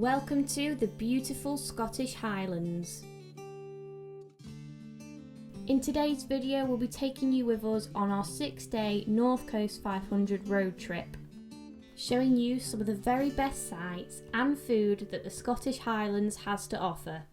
Welcome to the beautiful Scottish Highlands. In today's video we'll be taking you with us on our 6-day North Coast 500 road trip, showing you some of the very best sights and food that the Scottish Highlands has to offer.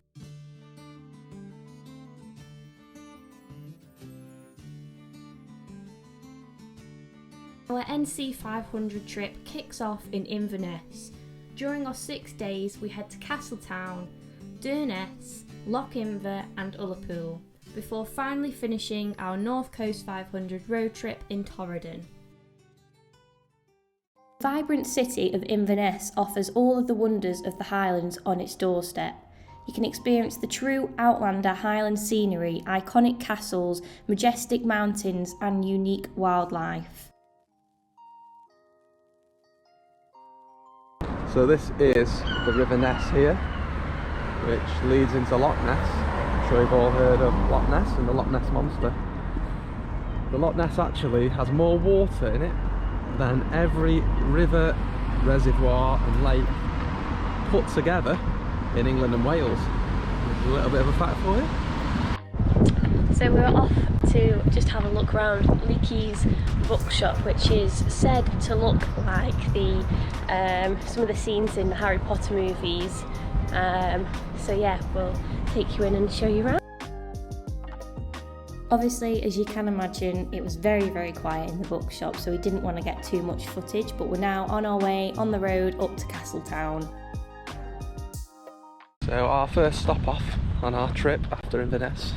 Our NC500 trip kicks off in Inverness. During our 6 days we head to Castletown, Durness, Lochimver and Ullapool, before finally finishing our North Coast 500 road trip in Torridon. The vibrant city of Inverness offers all of the wonders of the Highlands on its doorstep. You can experience the true Outlander Highland scenery, iconic castles, majestic mountains and unique wildlife. So this is the River Ness here, which leads into Loch Ness. I'm sure you've all heard of Loch Ness and the Loch Ness Monster. The Loch Ness actually has more water in it than every river, reservoir and lake put together in England and Wales. There's a little bit of a fact for you. So we're off to just have a look around Leakey's bookshop, which is said to look like the some of the scenes in the Harry Potter movies. So yeah, we'll take you in and show you around. Obviously, as you can imagine, it was very quiet in the bookshop, so we didn't want to get too much footage, but we're now on our way on the road up to Castletown. So our first stop off on our trip after Inverness,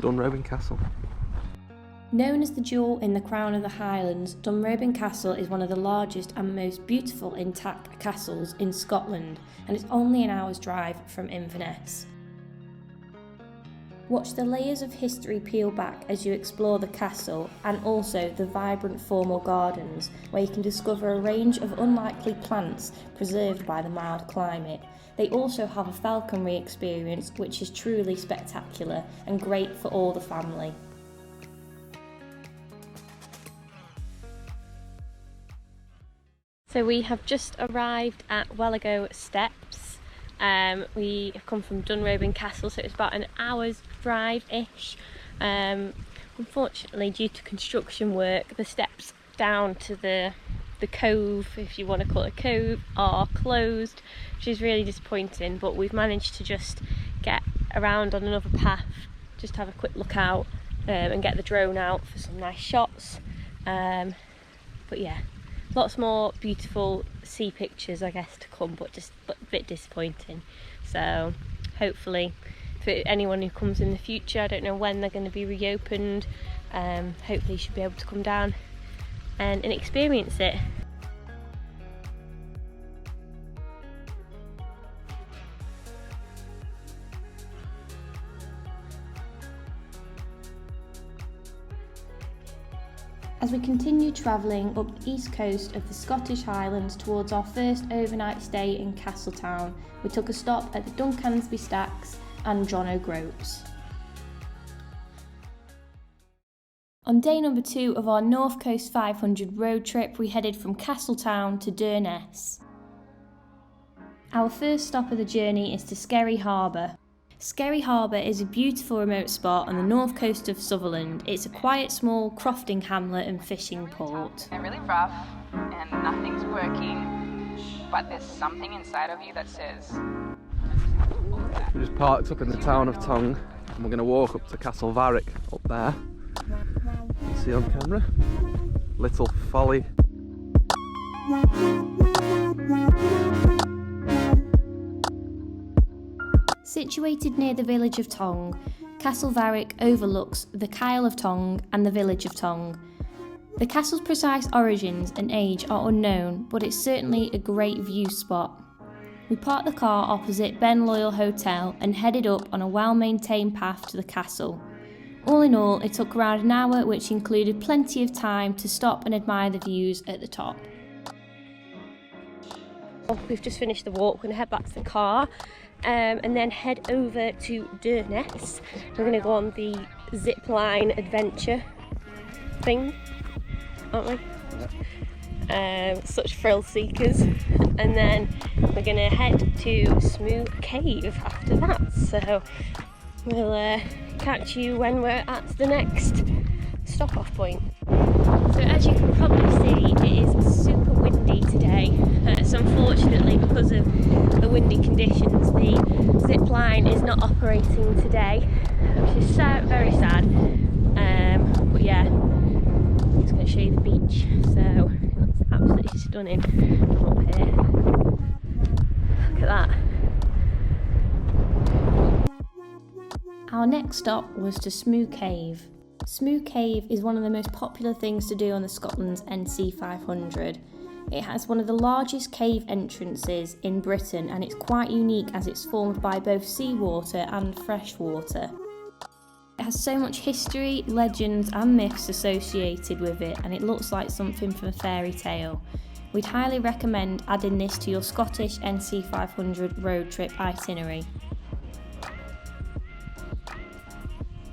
Dunrobin Castle. Known as the jewel in the crown of the Highlands, Dunrobin Castle is one of the largest and most beautiful intact castles in Scotland, and it's only an hour's drive from Inverness. Watch the layers of history peel back as you explore the castle and also the vibrant formal gardens, where you can discover a range of unlikely plants preserved by the mild climate. They also have a falconry experience which is truly spectacular and great for all the family. So we have just arrived at Welligo Steps. We have come from Dunrobin Castle, so it's about an hour's drive-ish. Unfortunately, due to construction work, the steps down to the cove, if you want to call it a cove, are closed, which is really disappointing, but we've managed to just get around on another path, just have a quick look out and get the drone out for some nice shots. But yeah, lots more beautiful sea pictures I guess to come, but a bit disappointing. So hopefully for anyone who comes in the future, I don't know when they're going to be reopened, hopefully you should be able to come down and experience it. As we continue travelling up the east coast of the Scottish Highlands towards our first overnight stay in Castletown, we took a stop at the Duncansby Stacks and John O'Groats. On day number 2 of our North Coast 500 road trip, we headed from Castletown to Durness. Our first stop of the journey is to Skerry Harbour. Skerry Harbour is a beautiful remote spot on the north coast of Sutherland. It's a quiet, small crofting hamlet and fishing port. They're really rough and nothing's working, but there's something inside of you that says... We just parked up in the town of Tongue and we're going to walk up to Castle Varick up there. You can see on camera, Little Folly. Situated near the village of Tongue, Castle Varick overlooks the Kyle of Tongue and the village of Tongue. The castle's precise origins and age are unknown, but it's certainly a great view spot. We parked the car opposite Ben Loyal Hotel and headed up on a well-maintained path to the castle. All in all, it took around an hour, which included plenty of time to stop and admire the views at the top. We've just finished the walk, we're going to head back to the car and then head over to Durness. We're going to go on the zip line adventure thing, aren't we? Such thrill seekers. and then we're gonna head to Smoo Cave after that. So we'll catch you when we're at the next stop off point. So as you can probably see, it is super windy today. So unfortunately, because of the windy conditions, the zip line is not operating today, which is very sad. But yeah, I'm just going to show you the beach. So it's absolutely stunning from up here. Look at that. Our next stop was to Smoo Cave. Smoo Cave is one of the most popular things to do on the Scotland's NC500. It has one of the largest cave entrances in Britain, and it's quite unique as it's formed by both seawater and fresh water. It has so much history, legends and myths associated with it, and it looks like something from a fairy tale. We'd highly recommend adding this to your Scottish NC500 road trip itinerary.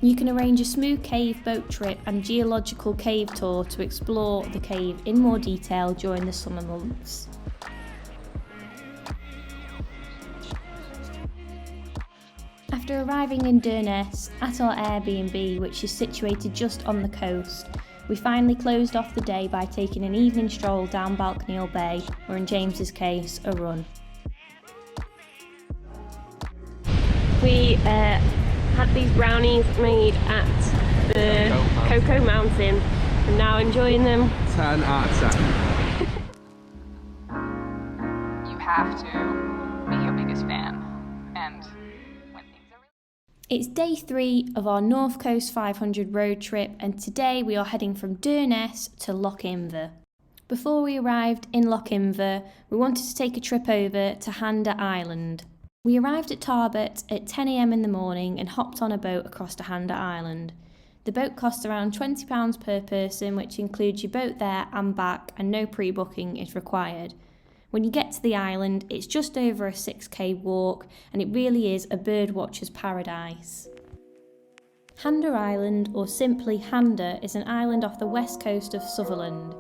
You can arrange a Smoo Cave boat trip and geological cave tour to explore the cave in more detail during the summer months. After arriving in Durness at our Airbnb, which is situated just on the coast, we finally closed off the day by taking an evening stroll down Balconial Bay, or in James's case, a run. We had these brownies made at the Cocoa Mountain and now enjoying them. 10 out of 10. You have to be your biggest fan. And when things are It's day 3 of our North Coast 500 road trip, and today we are heading from Durness to Loch Inver. Before we arrived in Loch Inver, we wanted to take a trip over to Handa Island. We arrived at Tarbert at 10 AM in the morning and hopped on a boat across to Handa Island. The boat costs around £20 per person, which includes your boat there and back, and no pre-booking is required. When you get to the island, it's just over a 6k walk, and it really is a birdwatcher's paradise. Handa Island, or simply Handa, is an island off the west coast of Sutherland.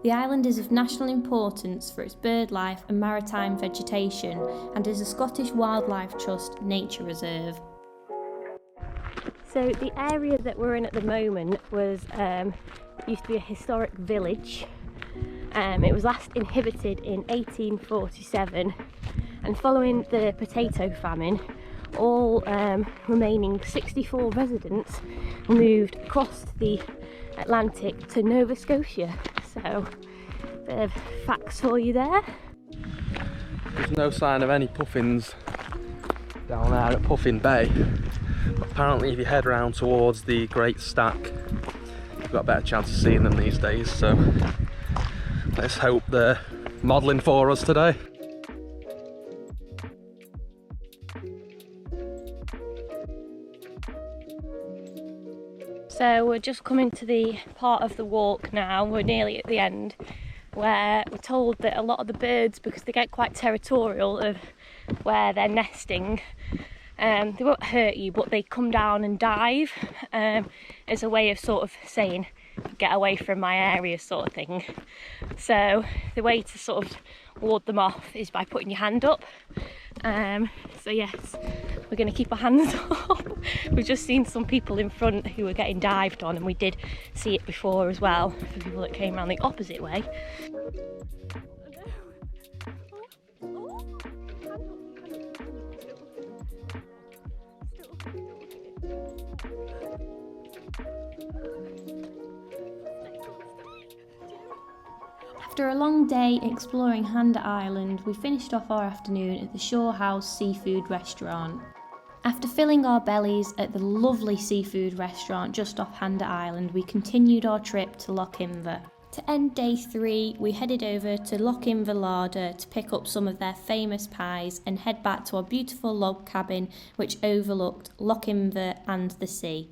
The island is of national importance for its bird life and maritime vegetation, and is a Scottish Wildlife Trust nature reserve. So the area that we're in at the moment was used to be a historic village. It was last inhabited in 1847, and following the potato famine, all remaining 64 residents moved across the Atlantic to Nova Scotia. So, bit of facts for you there. There's no sign of any puffins down there at Puffin Bay. But apparently if you head round towards the Great Stack, you've got a better chance of seeing them these days. So let's hope they're modelling for us today. So we're just coming to the part of the walk now, we're nearly at the end, where we're told that a lot of the birds, because they get quite territorial of where they're nesting, they won't hurt you, but they come down and dive as a way of sort of saying, get away from my area sort of thing. So the way to sort of ward them off is by putting your hand up. So yes, we're going to keep our hands up. We've just seen some people in front who were getting dived on, and we did see it before as well for people that came around the opposite way. After a long day exploring Handa Island, we finished off our afternoon at the Shore House seafood restaurant. After filling our bellies at the lovely seafood restaurant just off Handa Island, we continued our trip to Loch Inver. To end day 3, we headed over to Loch Inver Larder to pick up some of their famous pies and head back to our beautiful log cabin which overlooked Loch Inver and the sea.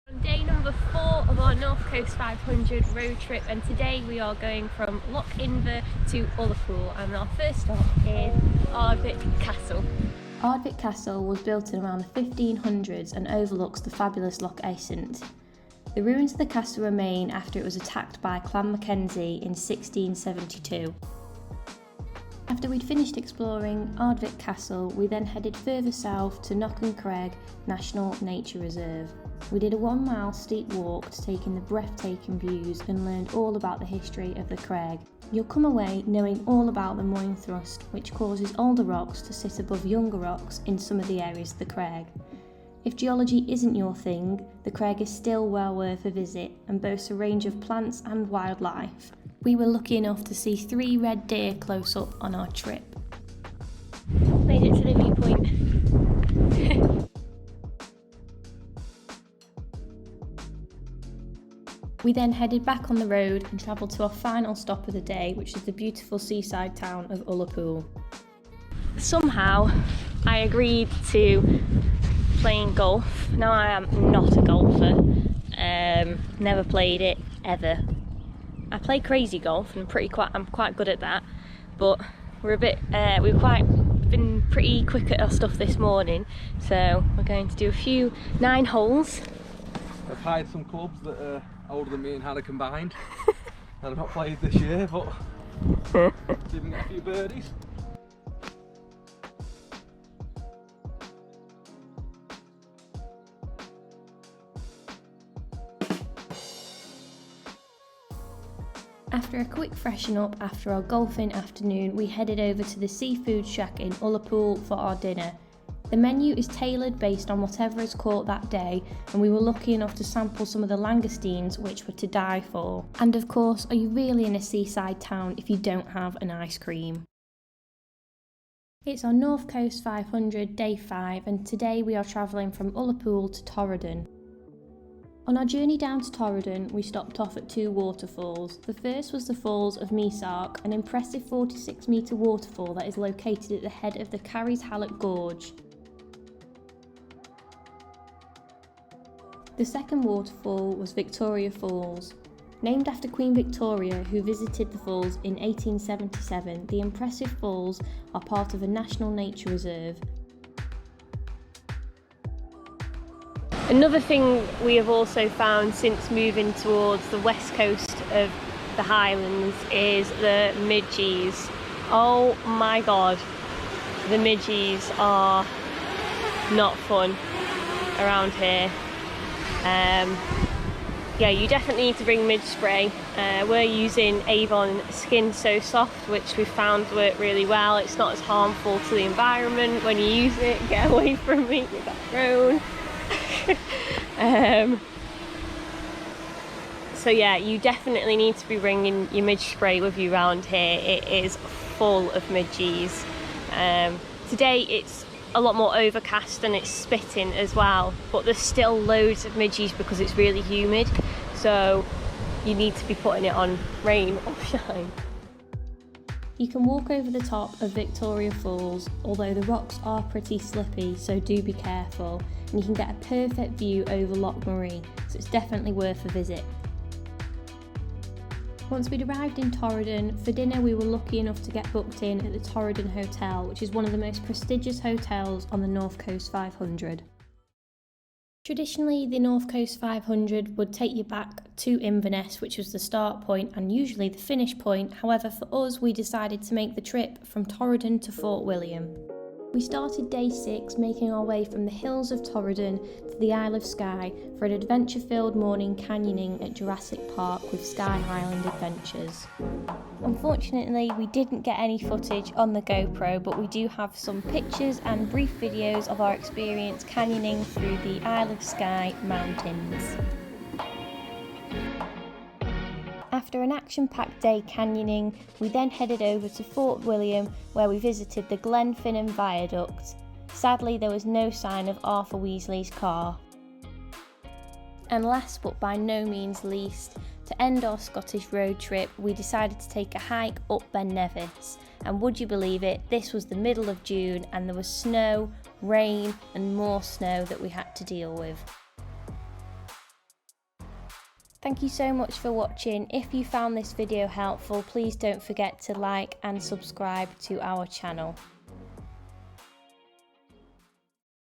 On day number 4 of our North Coast 500 road trip, and today we are going from Loch Inver to Ullapool, and our first stop is Ardwick Castle. Ardwick Castle was built in around the 1500s and overlooks the fabulous Loch Assynt. The ruins of the castle remain after it was attacked by Clan Mackenzie in 1672. After we'd finished exploring Ardwick Castle, we then headed further south to Knock-and-Crag National Nature Reserve. We did a 1 mile steep walk to take in the breathtaking views and learned all about the history of the crag. You'll come away knowing all about the Moyne Thrust, which causes older rocks to sit above younger rocks in some of the areas of the crag. If geology isn't your thing, the crag is still well worth a visit and boasts a range of plants and wildlife. We were lucky enough to see 3 red deer close up on our trip. Made it to the viewpoint. We then headed back on the road and travelled to our final stop of the day, which is the beautiful seaside town of Ullapool. Somehow I agreed to playing golf. Now I am not a golfer, never played it ever. I play crazy golf and I'm quite good at that, but we've been pretty quick at our stuff this morning, so we're going to do a few 9 holes. I've hired some clubs that are older than me and Hannah combined, and I've not played this year, but even get a few birdies. After a quick freshen up after our golfing afternoon, we headed over to the seafood shack in Ullapool for our dinner. The menu is tailored based on whatever is caught that day, and we were lucky enough to sample some of the langoustines, which were to die for. And of course, are you really in a seaside town if you don't have an ice cream? It's our North Coast 500 day 5, and today we are travelling from Ullapool to Torridon. On our journey down to Torridon, we stopped off at 2 waterfalls. The first was the Falls of Measark, an impressive 46-metre waterfall that is located at the head of the Carries Hallock Gorge. The second waterfall was Victoria Falls. Named after Queen Victoria, who visited the falls in 1877, the impressive falls are part of a national nature reserve. Another thing we have also found since moving towards the west coast of the Highlands is the midges. Oh my god, the midges are not fun around here. Yeah, you definitely need to bring midge spray. We're using Avon Skin So Soft, which we found worked really well. It's not as harmful to the environment when you use it. Get away from me with that drone. So yeah, you definitely need to be bringing your midge spray with you around here. It is full of midges. Today it's a lot more overcast and it's spitting as well, but there's still loads of midges because it's really humid, so you need to be putting it on, rain or shine. You can walk over the top of Victoria Falls, although the rocks are pretty slippy, so do be careful, and you can get a perfect view over Loch Marie, so it's definitely worth a visit. Once we'd arrived in Torridon, for dinner we were lucky enough to get booked in at the Torridon Hotel, which is one of the most prestigious hotels on the North Coast 500. Traditionally, the North Coast 500 would take you back to Inverness, which was the start point and usually the finish point. However, for us, we decided to make the trip from Torridon to Fort William. We started day 6 making our way from the hills of Torridon to the Isle of Skye for an adventure-filled morning canyoning at Jurassic Park with Sky Highland Adventures. Unfortunately, we didn't get any footage on the GoPro, but we do have some pictures and brief videos of our experience canyoning through the Isle of Skye mountains. After an action-packed day canyoning, we then headed over to Fort William, where we visited the Glenfinnan Viaduct. Sadly, there was no sign of Arthur Weasley's car. And last but by no means least, to end our Scottish road trip, we decided to take a hike up Ben Nevis. And would you believe it, this was the middle of June and there was snow, rain and more snow that we had to deal with. Thank you so much for watching. If you found this video helpful, please don't forget to like and subscribe to our channel.